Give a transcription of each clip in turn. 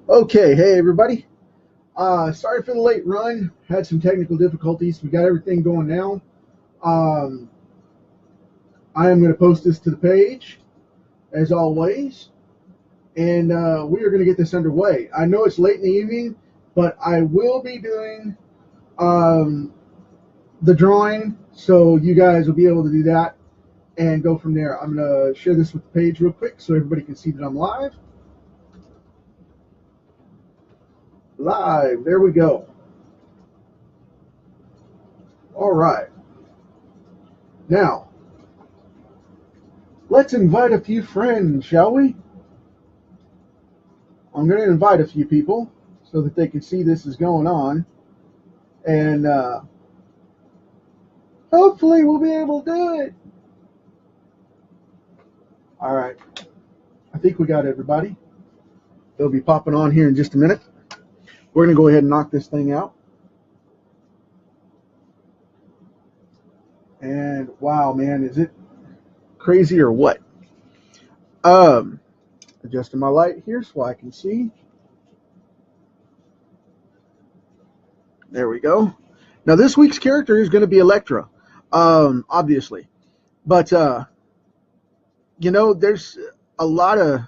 Okay, hey everybody. Sorry for the late run. Had some technical difficulties. We got everything going now. Um, I am going to post this to the page as always, and we are going to get this underway. I know it's late in the evening, but I will be doing um, the drawing, so you guys will be able to do that and go from there. I'm going to share this with the page real quick so everybody can see that I'm live. Live. There we go. All right. Now, let's invite a few friends, shall we? I'm going to invite a few people so that they can see this is going on. And hopefully we'll be able to do it. All right. I think we got everybody. They'll be popping on here in just a minute. We're going to go ahead and knock this thing out. And wow, man, is it crazy or what? Adjusting my light here so I can see. There we go. Now this week's character is going to be Elektra, obviously. But, you know, there's a lot of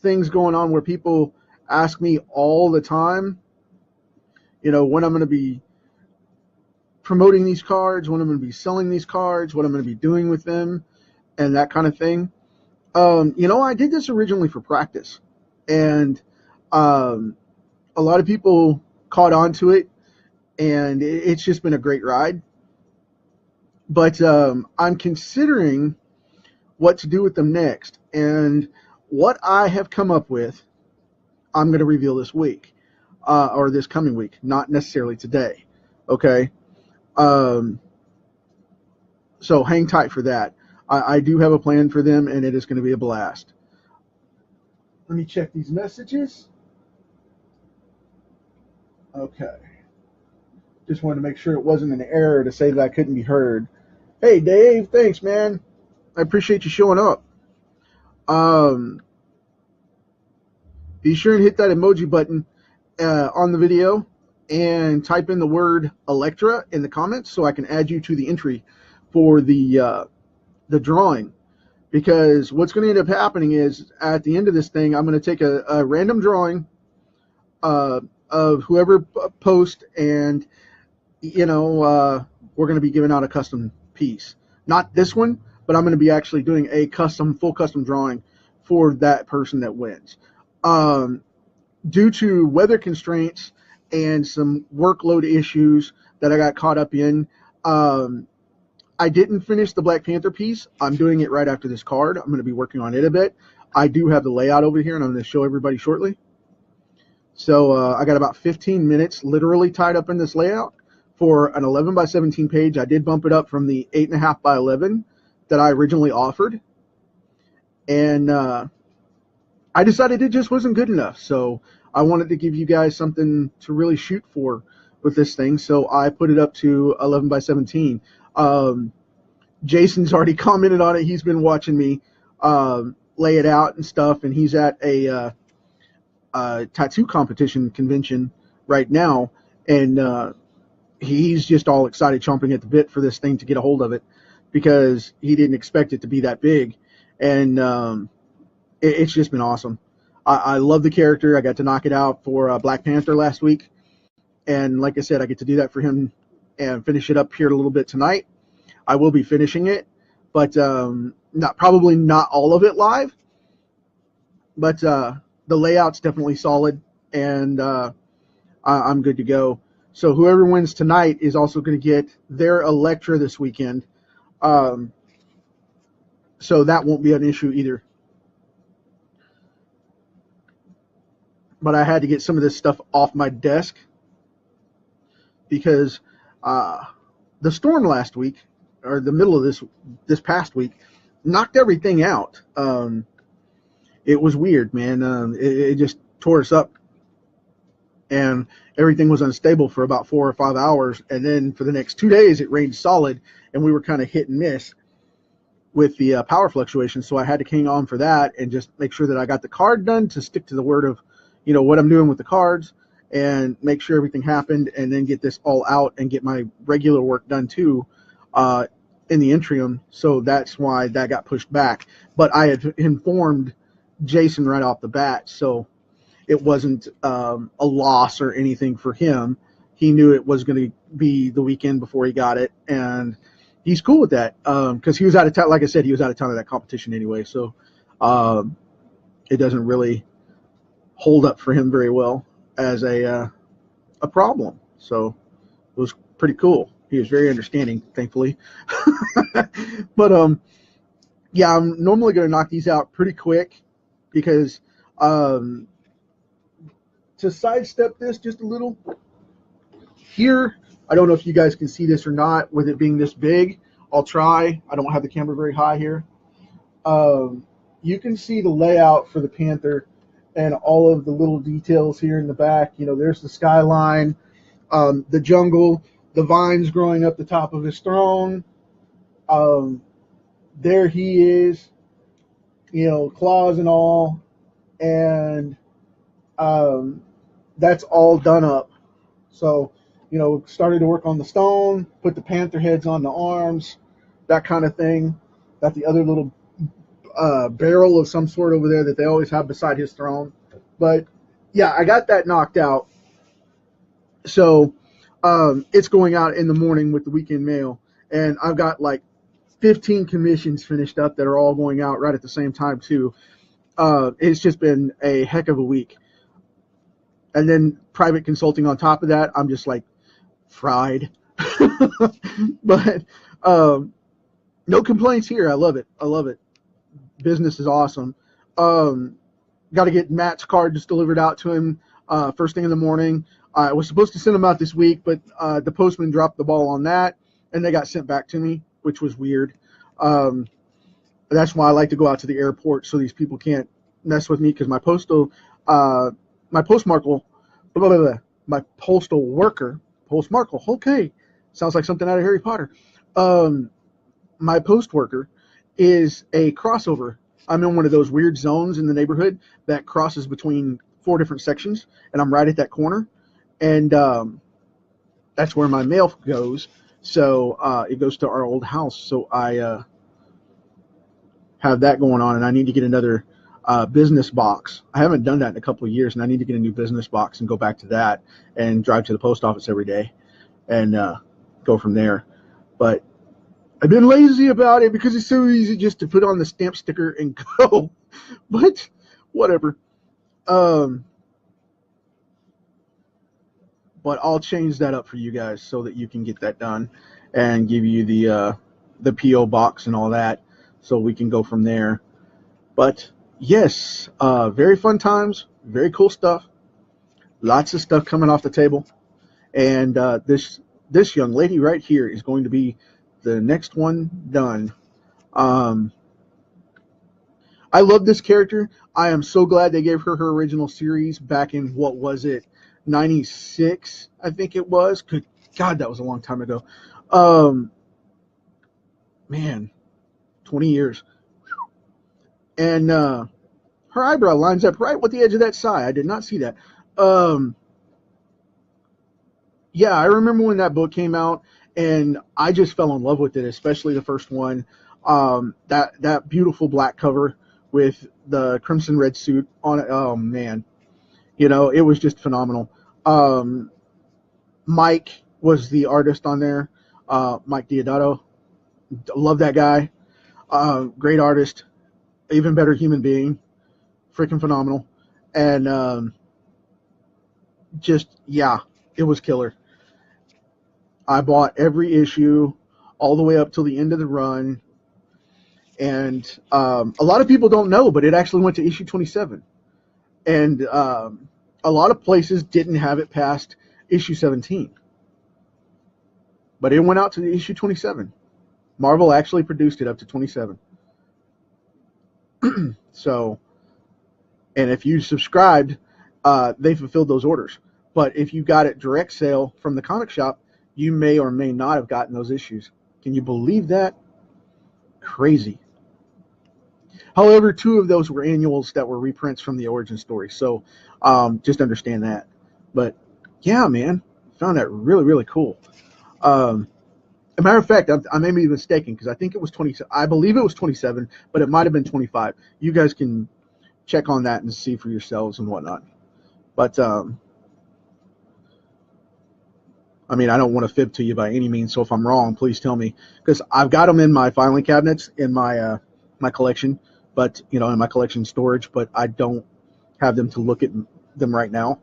things going on where people ask me all the time, you know, when I'm going to be promoting these cards, when I'm going to be selling these cards, what I'm going to be doing with them, and that kind of thing. You know, I did this originally for practice, and a lot of people caught on to it, and it's just been a great ride. But I'm considering what to do with them next, and what I have come up with, I'm going to reveal this week, or this coming week, not necessarily today. Okay. So hang tight for that. I do have a plan for them, and it is going to be a blast. Let me check these messages. Okay. Just wanted to make sure it wasn't an error to say that I couldn't be heard. Hey, Dave, thanks, man. I appreciate you showing up. Be sure and hit that emoji button on the video and type in the word Elektra in the comments so I can add you to the entry for the drawing. Because what's going to end up happening is at the end of this thing, I'm going to take a random drawing of whoever posts, and you know, we're going to be giving out a custom piece. Not this one, but I'm going to be actually doing a full custom drawing for that person that wins. Due to weather constraints and some workload issues that I got caught up in, I didn't finish the Black Panther piece. I'm doing it right after this card. I'm going to be working on it a bit. I do have the layout over here, and I'm going to show everybody shortly. So I got about 15 minutes literally tied up in this layout for an 11 by 17 page. I did bump it up from the 8.5 by 11 that I originally offered. And I decided it just wasn't good enough. So I wanted to give you guys something to really shoot for with this thing. So I put it up to 11 by 17. Jason's already commented on it. He's been watching me lay it out and stuff, and he's at a tattoo competition convention right now, and he's just all excited, chomping at the bit for this thing to get a hold of it, because he didn't expect it to be that big, and it's just been awesome. I love the character. I got to knock it out for Black Panther last week, and like I said, I get to do that for him and finish it up here a little bit tonight. I will be finishing it, but probably not all of it live. But the layout's definitely solid, and I'm good to go. So whoever wins tonight is also going to get their Elektra this weekend. So that won't be an issue either. But I had to get some of this stuff off my desk because the storm last week, or the middle of this past week, knocked everything out. It was weird, man. It just tore us up, and everything was unstable for about 4 or 5 hours. And then for the next 2 days, it rained solid, and we were kind of hit and miss with the power fluctuations. So I had to hang on for that and just make sure that I got the card done to stick to the word of what I'm doing with the cards and make sure everything happened, and then get this all out and get my regular work done too in the interim. So that's why that got pushed back. But I had informed Jason right off the bat, so it wasn't a loss or anything for him. He knew it was going to be the weekend before he got it, and he's cool with that because he was out of town. Like I said, he was out of town at that competition anyway, so it doesn't really hold up for him very well as a problem. So it was pretty cool. He was very understanding, thankfully. But yeah, I'm normally going to knock these out pretty quick because to sidestep this just a little here, I don't know if you guys can see this or not with it being this big. I'll try. I don't have the camera very high here. You can see the layout for the Panther and all of the little details here in the back. There's the skyline, the jungle, the vines growing up the top of his throne. There he is, claws and all, and that's all done up. So, started to work on the stone, put the panther heads on the arms, that kind of thing. Got the other little barrel of some sort over there that they always have beside his throne. But yeah, I got that knocked out. So it's going out in the morning with the weekend mail, and I've got like 15 commissions finished up that are all going out right at the same time too. It's just been a heck of a week. And then private consulting on top of that, I'm just like fried. But no complaints here. I love it. Business is awesome. Got to get Matt's card just delivered out to him first thing in the morning. I was supposed to send them out this week, but the postman dropped the ball on that, and they got sent back to me, which was weird. That's why I like to go out to the airport so these people can't mess with me, because my postal worker, postmarkle, okay, sounds like something out of Harry Potter. My post worker is a crossover. I'm in one of those weird zones in the neighborhood that crosses between 4 different sections, and I'm right at that corner, and that's where my mail goes. So it goes to our old house. So I have that going on, and I need to get another business box. I haven't done that in a couple of years, and I need to get a new business box and go back to that and drive to the post office every day and go from there. But I've been lazy about it because it's so easy just to put on the stamp sticker and go. But whatever. But I'll change that up for you guys so that you can get that done and give you the PO box and all that, so we can go from there. But yes, very fun times, very cool stuff, lots of stuff coming off the table, and this young lady right here is going to be the next one done. I love this character. I am so glad they gave her original series back in, what was it, 96, I think it was. Good God, that was a long time ago. Man, 20 years. And her eyebrow lines up right with the edge of that sigh. I did not see that. Yeah, I remember when that book came out, and I just fell in love with it, especially the first one. That beautiful black cover with the crimson red suit on it. Oh man, it was just phenomenal. Mike was the artist on there. Mike Deodato. Love that guy. Great artist. Even better human being. Freaking phenomenal. And yeah, it was killer. I bought every issue all the way up till the end of the run. And a lot of people don't know, but it actually went to issue 27. And a lot of places didn't have it past issue 17. But it went out to the issue 27. Marvel actually produced it up to 27. So, and if you subscribed, they fulfilled those orders. But if you got it direct sale from the comic shop, you may or may not have gotten those issues. Can you believe that? Crazy. However, 2 of those were annuals that were reprints from the origin story. So just understand that. But yeah, man, found that really, really cool. As a matter of fact, I may be mistaken because I think it was 20. I believe it was 27, but it might have been 25. You guys can check on that and see for yourselves and whatnot. But I mean, I don't want to fib to you by any means. So if I'm wrong, please tell me, because I've got them in my filing cabinets in my my collection, but in my collection storage. But I don't have them to look at them right now.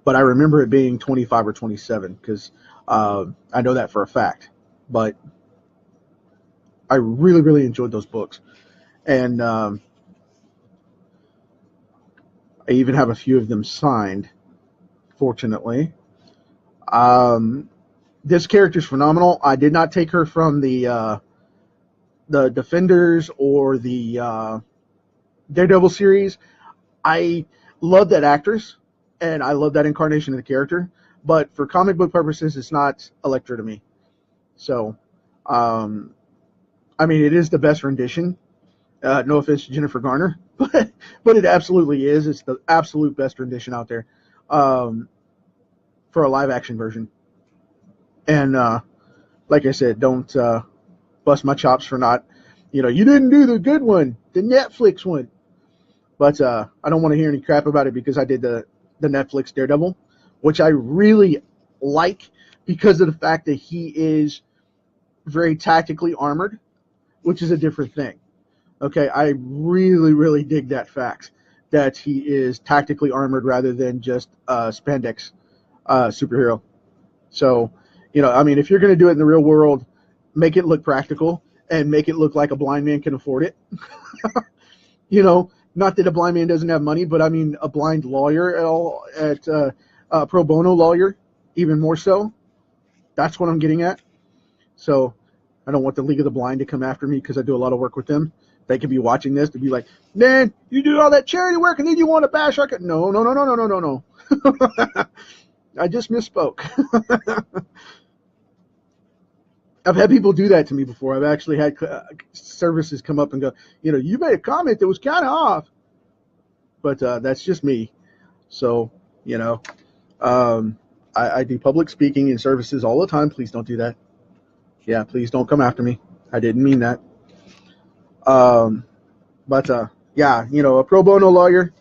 But I remember it being 25 or 27 because I know that for a fact. But I really, really enjoyed those books, and I even have a few of them signed, fortunately. This character's phenomenal. I did not take her from the Defenders or the Daredevil series. I love that actress, and I love that incarnation of the character. But for comic book purposes, it's not Elektra to me. So, I mean, it is the best rendition. No offense to Jennifer Garner, but it absolutely is. It's the absolute best rendition out there for a live action version. And like I said, don't bust my chops for not, you didn't do the good one, the Netflix one. But I don't want to hear any crap about it because I did the Netflix Daredevil, which I really like because of the fact that he is very tactically armored, which is a different thing. Okay, I really, really dig that fact that he is tactically armored rather than just spandex superhero. So, I mean, if you're going to do it in the real world, make it look practical and make it look like a blind man can afford it. Not that a blind man doesn't have money, but I mean a blind lawyer at pro bono lawyer, even more so. That's what I'm getting at. So I don't want the League of the Blind to come after me because I do a lot of work with them. They could be watching this to be like, man, you do all that charity work and then you want to bash our... No. I just misspoke. I've had people do that to me before. I've actually had services come up and go, you made a comment that was kind of off. But that's just me. So, I do public speaking and services all the time. Please don't do that. Yeah, please don't come after me. I didn't mean that. But yeah, a pro bono lawyer,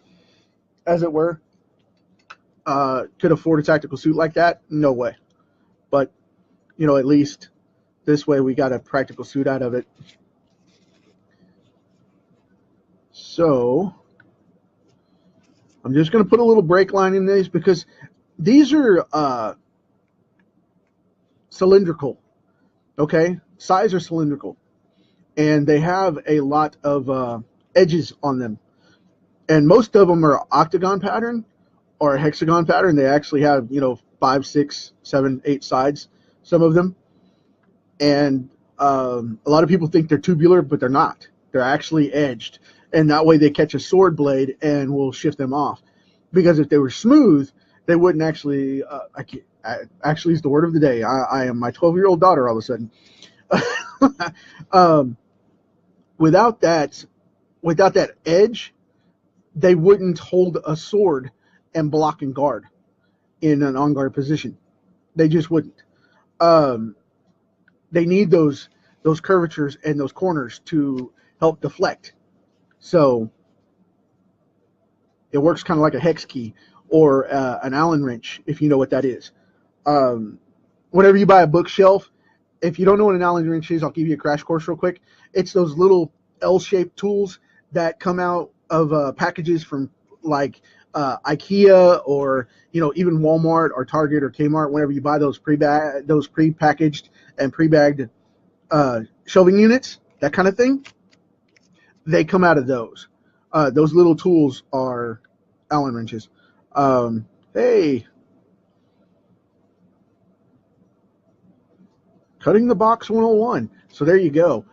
as it were, could afford a tactical suit like that? No way. But, at least this way we got a practical suit out of it. So I'm just going to put a little brake line in these because these are cylindrical. Okay? Size are cylindrical. And they have a lot of edges on them. And most of them are octagon pattern or a hexagon pattern. They actually have, 5, 6, 7, 8 sides, some of them. And a lot of people think they're tubular, but they're not. They're actually edged. And that way they catch a sword blade and will shift them off. Because if they were smooth, they wouldn't actually, actually is the word of the day. I am my 12-year-old daughter all of a sudden. Without that edge, they wouldn't hold a sword and block and guard in an on-guard position. They just wouldn't. They need those curvatures and those corners to help deflect. So it works kind of like a hex key or an Allen wrench, if you know what that is. Whenever you buy a bookshelf, if you don't know what an Allen wrench is, I'll give you a crash course real quick. It's those little L-shaped tools that come out of packages from like IKEA or even Walmart or Target or Kmart. Whenever you buy those pre-packaged and pre-bagged shelving units, that kind of thing, they come out of those. Those little tools are Allen wrenches. Hey, cutting the box 101. So there you go.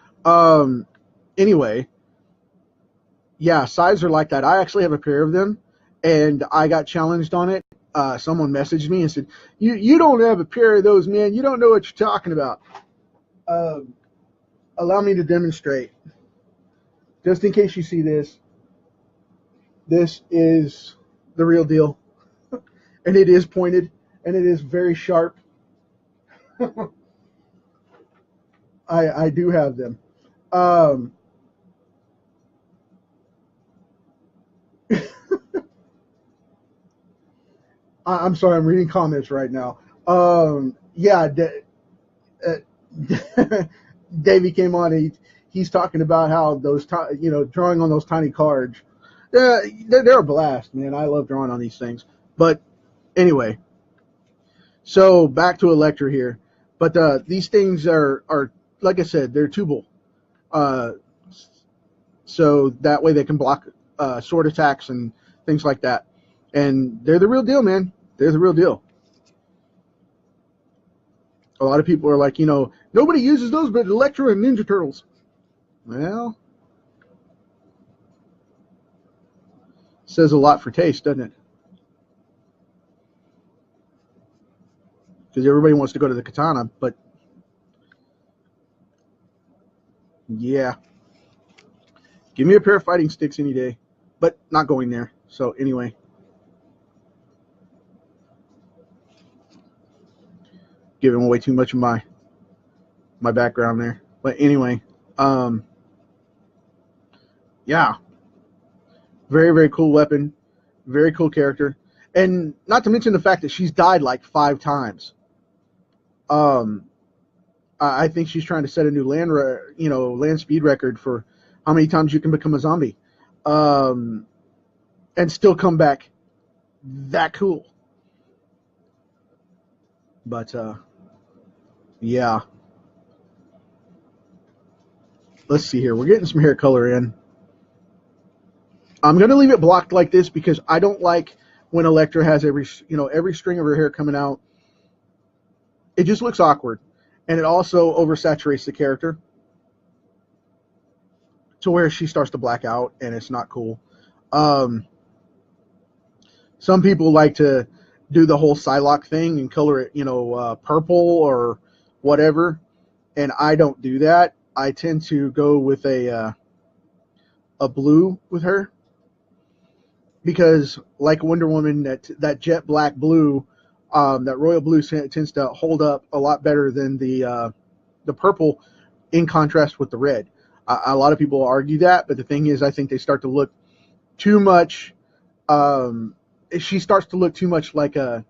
Anyway, yeah, sides are like that. I actually have a pair of them, and I got challenged on it. Someone messaged me and said, you don't have a pair of those, man. You don't know what you're talking about. Allow me to demonstrate. just in case you see this, this is the real deal. And it is pointed, and it is very sharp. I do have them. I'm sorry, I'm reading comments right now. Yeah, Davey came on. He's talking about how those, drawing on those tiny cards. They're a blast, man. I love drawing on these things. But anyway, so back to Elektra here. But these things are like I said, they're tubal. So that way they can block sword attacks and things like that. And they're the real deal, man. They're the real deal. A lot of people are like, nobody uses those but Elektra and Ninja Turtles. Well, says a lot for taste, doesn't it? Because everybody wants to go to the katana, but yeah. Give me a pair of fighting sticks any day, but not going there. So anyway. Giving away too much of my background there. But anyway, yeah. Very, very cool weapon. Very cool character. And not to mention the fact that she's died like 5 times. I think she's trying to set a new land speed record for how many times you can become a zombie. And still come back that cool. But yeah. Let's see here. We're getting some hair color in. I'm going to leave it blocked like this because I don't like when Elektra has every string of her hair coming out. It just looks awkward. And it also oversaturates the character to where she starts to black out, and it's not cool. Some people like to do the whole Psylocke thing and color it, purple or whatever, and I don't do that. I tend to go with a blue with her because, like Wonder Woman, that jet black blue, that royal blue tends to hold up a lot better than the purple, in contrast with the red. A lot of people argue that, but the thing is, I think they start to look too much. She starts to look too much like a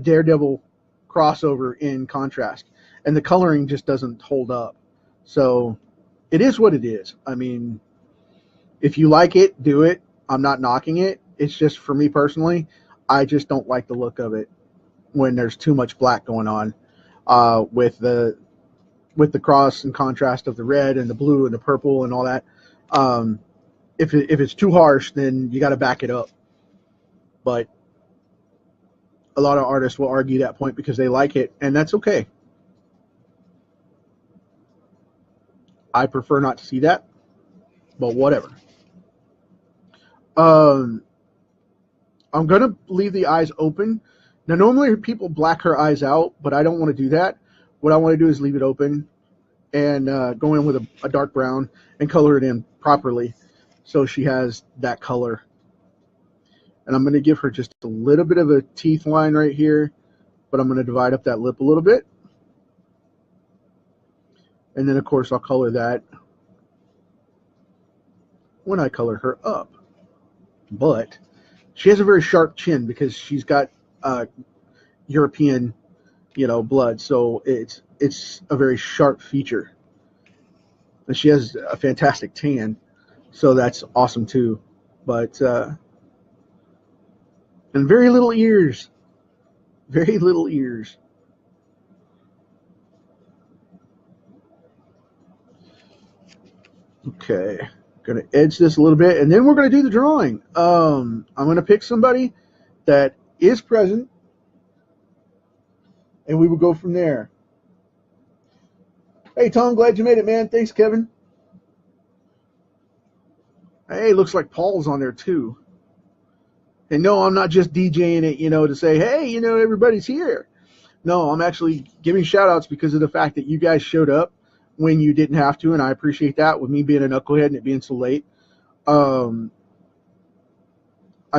Daredevil crossover in contrast, and the coloring just doesn't hold up. So it is what it is. I mean, if you like it, do it. I'm not knocking it. It's just, for me personally, I just don't like the look of it when there's too much black going on with the cross and contrast of the red and the blue and the purple and all that. If it's too harsh, then you got to back it up. But a lot of artists will argue that point because they like it, and that's okay. I prefer not to see that, but whatever. I'm going to leave the eyes open. Now, normally people black her eyes out, but I don't want to do that. What I want to do is leave it open and go in with a dark brown and color it in properly so she has that color. And I'm going to give her just a little bit of a teeth line right here, but I'm going to divide up that lip a little bit. And then, of course, I'll color that when I color her up. But she has a very sharp chin because she's got European, blood. So it's a very sharp feature. And she has a fantastic tan, so that's awesome too. But and very little ears. Very little ears. Okay, going to edge this a little bit, and then we're going to do the drawing. I'm going to pick somebody that is present, and we will go from there. Hey, Tom, glad you made it, man. Thanks, Kevin. Hey, looks like Paul's on there, too. And no, I'm not just DJing it, to say, hey, everybody's here. No, I'm actually giving shout-outs because of the fact that you guys showed up. when you didn't have to, and I appreciate that with me being a knucklehead and it being so late. I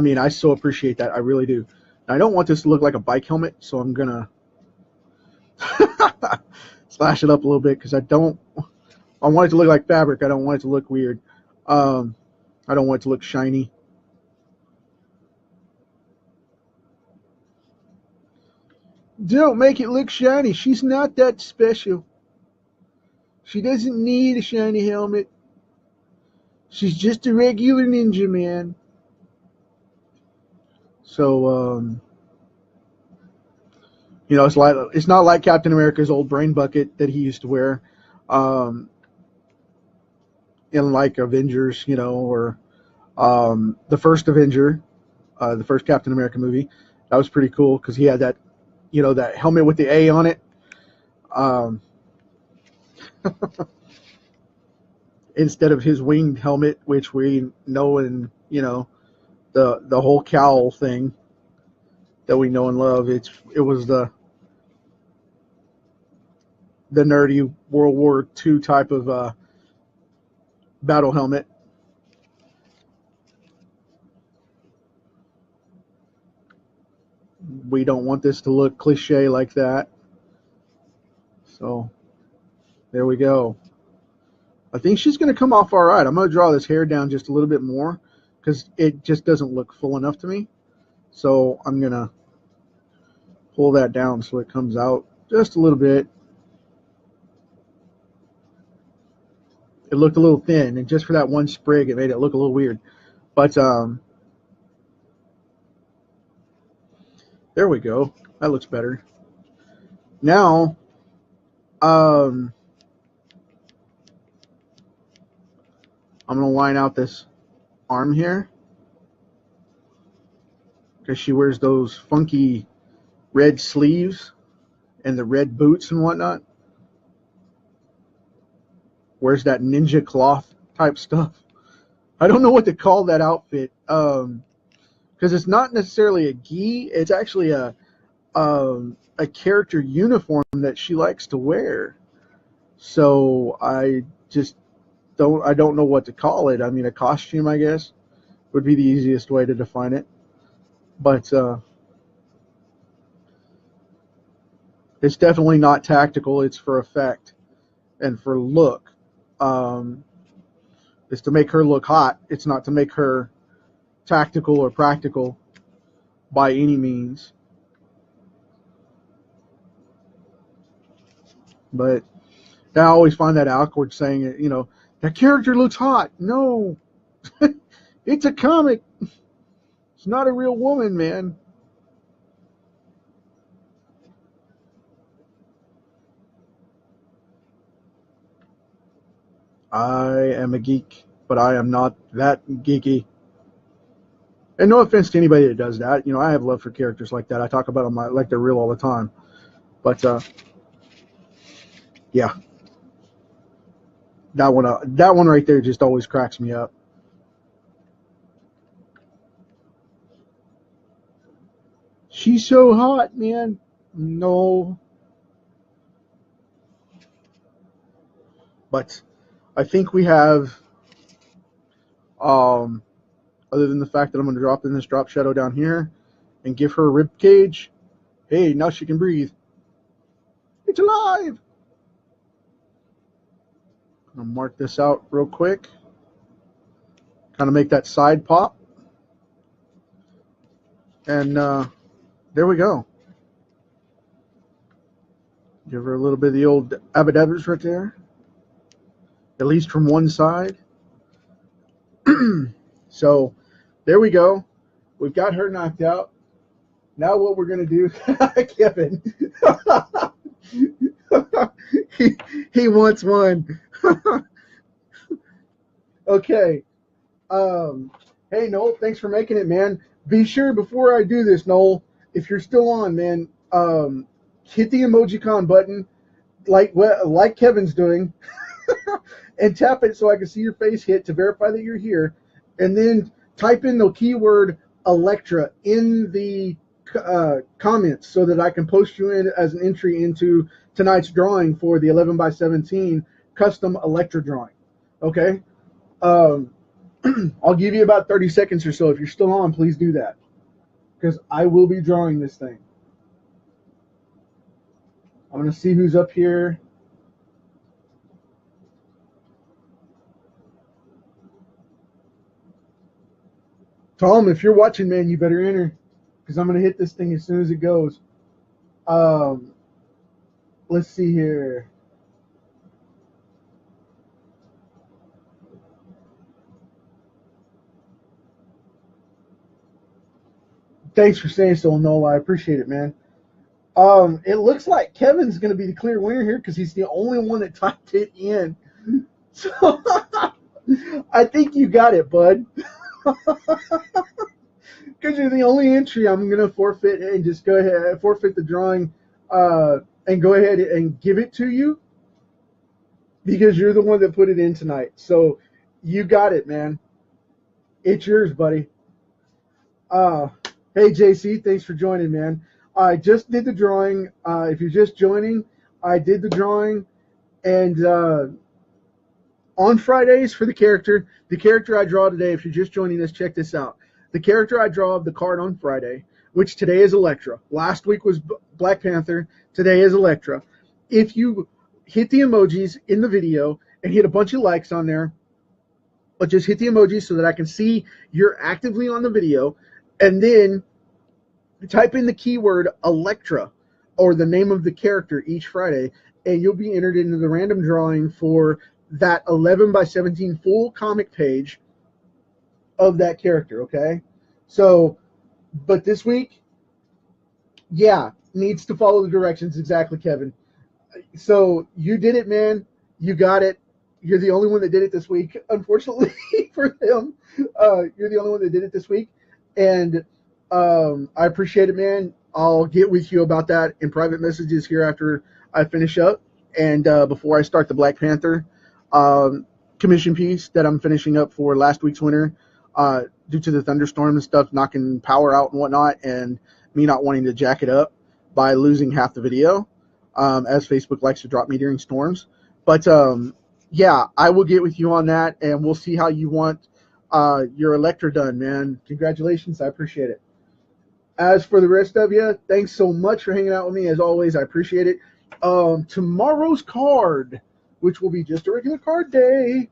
mean, I so appreciate that. I really do. I don't want this to look like a bike helmet, so I'm going to slash it up a little bit because I want it to look like fabric. I don't want it to look weird. I don't want it to look shiny. Don't make it look shiny. She's not that special. She doesn't need a shiny helmet. She's just a regular ninja, man. So, you know, it's not like Captain America's old brain bucket that he used to wear, in like Avengers, you know, or the first Avenger, the first Captain America movie. That was pretty cool because he had that, you know, that helmet with the A on it. Instead of his winged helmet, which we know, and you know, the whole cowl thing that we know and love. It was the nerdy World War II type of battle helmet. We don't want this to look cliche like that. So there we go. I think she's going to come off all right. I'm going to draw this hair down just a little bit more because it just doesn't look full enough to me. So I'm going to pull that down so it comes out just a little bit. It looked a little thin, and just for that one sprig, it made it look a little weird. But there we go. That looks better. Now, I'm going to line out this arm here because she wears those funky red sleeves and the red boots and whatnot. Wears that ninja cloth type stuff. I don't know what to call that outfit because it's not necessarily a gi. It's actually a character uniform that she likes to wear. So I don't know what to call it. I mean, a costume, I guess, would be the easiest way to define it. But it's definitely not tactical. It's for effect and for look. It's to make her look hot. It's not to make her tactical or practical by any means. But I always find that awkward saying it, you know, that character looks hot. No, it's a comic. It's not a real woman, man. I am a geek, but I am not that geeky. And no offense to anybody that does that. You know, I have love for characters like that. I talk about them like they're real all the time. But yeah, that one right there just always cracks me up. She's so hot, man. No. But I think we have, other than the fact that I'm going to drop in this drop shadow down here and give her a rib cage. Hey, now she can breathe. It's alive. I'm going to mark this out real quick. Kind of make that side pop. And there we go. Give her a little bit of the old abadabbers right there. At least from one side. So there we go. We've got her knocked out. Now what we're going to do, Kevin, he wants one. Okay. Hey, Noel, thanks for making it, man. Be sure before I do this, Noel, if you're still on, man, hit the emojicon button like Kevin's doing and tap it so I can see your face hit to verify that you're here. And then type in the keyword Elektra in the comments so that I can post you in as an entry into tonight's drawing for the 11 by 17 custom Elektra drawing. Okay. Um, I'll give you about 30 seconds or so. If you're still on, please do that, because I will be drawing this thing. I'm going to see who's up here. Tom, if you're watching, man, you better enter, because I'm going to hit this thing as soon as it goes. Let's see here. Thanks for saying so, Nola. I appreciate it, man. It looks like Kevin's going to be the clear winner here because he's the only one that typed it in. So I think you got it, bud. Because you're the only entry, I'm going to forfeit and just go ahead, forfeit the drawing, and go ahead and give it to you because you're the one that put it in tonight. So you got it, man. It's yours, buddy. Hey, JC, thanks for joining, man. I just did the drawing. If you're just joining, I did the drawing. And on Fridays for the character I draw today, if you're just joining us, check this out. The character I draw of the card on Friday, which today is Elektra. Last week was Black Panther. Today is Elektra. If you hit the emojis in the video and hit a bunch of likes on there, but just hit the emojis so that I can see you're actively on the video, and then type in the keyword Elektra or the name of the character each Friday, and you'll be entered into the random drawing for that 11 by 17 full comic page of that character, okay? So, but this week, yeah, needs to follow the directions exactly, Kevin. So you did it, man. You got it. You're the only one that did it this week, unfortunately for him. You're the only one that did it this week. And I appreciate it, man. I'll get with you about that in private messages here after I finish up. And before I start the Black Panther commission piece that I'm finishing up for last week's winner, due to the thunderstorm and stuff knocking power out and whatnot, and me not wanting to jack it up by losing half the video, as Facebook likes to drop me during storms. But yeah, I will get with you on that, and we'll see how you want your Elektra done, man. Congratulations. I appreciate it. As for the rest of you, thanks so much for hanging out with me. As always, I appreciate it. Tomorrow's card, which will be just a regular card day,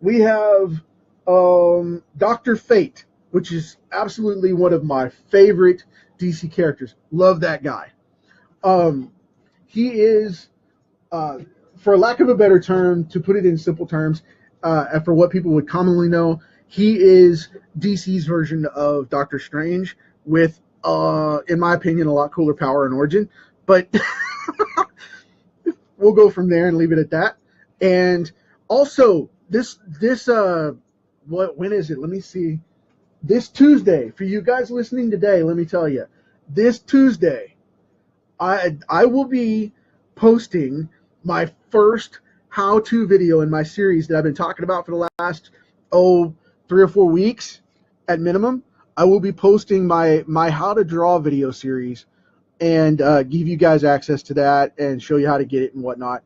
we have Dr. Fate, which is absolutely one of my favorite DC characters. Love that guy. He is, for lack of a better term, to put it in simple terms, and for what people would commonly know, he is DC's version of Doctor Strange with, in my opinion, a lot cooler power and origin. But we'll go from there and leave it at that. And also, when is it? Let me see. This Tuesday, for you guys listening today, let me tell you, this Tuesday, I will be posting my first how-to video in my series that I've been talking about for the last 3 or 4 weeks at minimum. I will be posting my how to draw video series and give you guys access to that and show you how to get it and whatnot.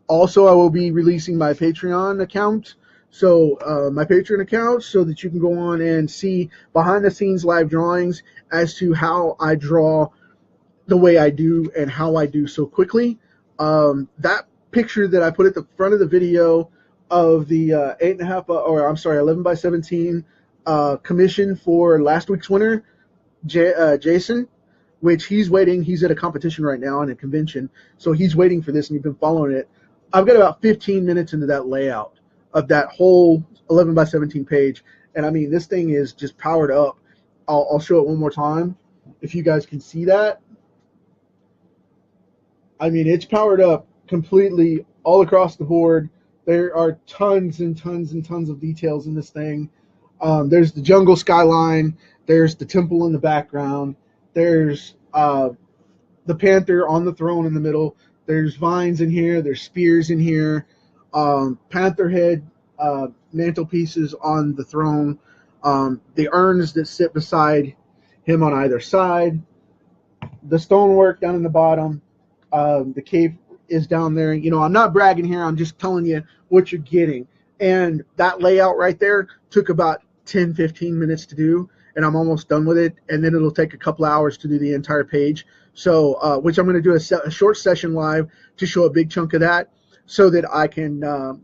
Also, I will be releasing my Patreon account. So my Patreon account, so that you can go on and see behind the scenes live drawings as to how I draw the way I do and how I do so quickly. That picture that I put at the front of the video of the 11 by 17 commission for last week's winner, Jason, which he's waiting. He's at a competition right now in a convention, so he's waiting for this, and he's been following it. I've got about 15 minutes into that layout of that whole 11 by 17 page, and I mean, this thing is just powered up. I'll show it one more time if you guys can see that. I mean, it's powered up completely all across the board. There are tons and tons and tons of details in this thing. There's the jungle skyline. There's the temple in the background. There's the panther on the throne in the middle. There's vines in here. There's spears in here. Panther head mantelpieces on the throne. The urns that sit beside him on either side. The stonework down in the bottom. The cave is down there. You know, I'm not bragging here. I'm just telling you what you're getting. And that layout right there took about 10, 15 minutes to do, and I'm almost done with it. And then it'll take a couple hours to do the entire page. So, which I'm going to do a short session live to show a big chunk of that so that I can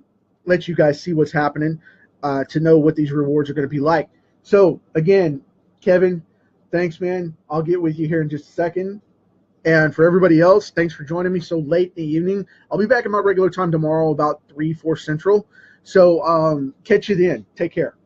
let you guys see what's happening to know what these rewards are going to be like. So, again, Kevin, thanks, man. I'll get with you here in just a second. And for everybody else, thanks for joining me so late in the evening. I'll be back at my regular time tomorrow about 3, 4 Central. So catch you then. Take care.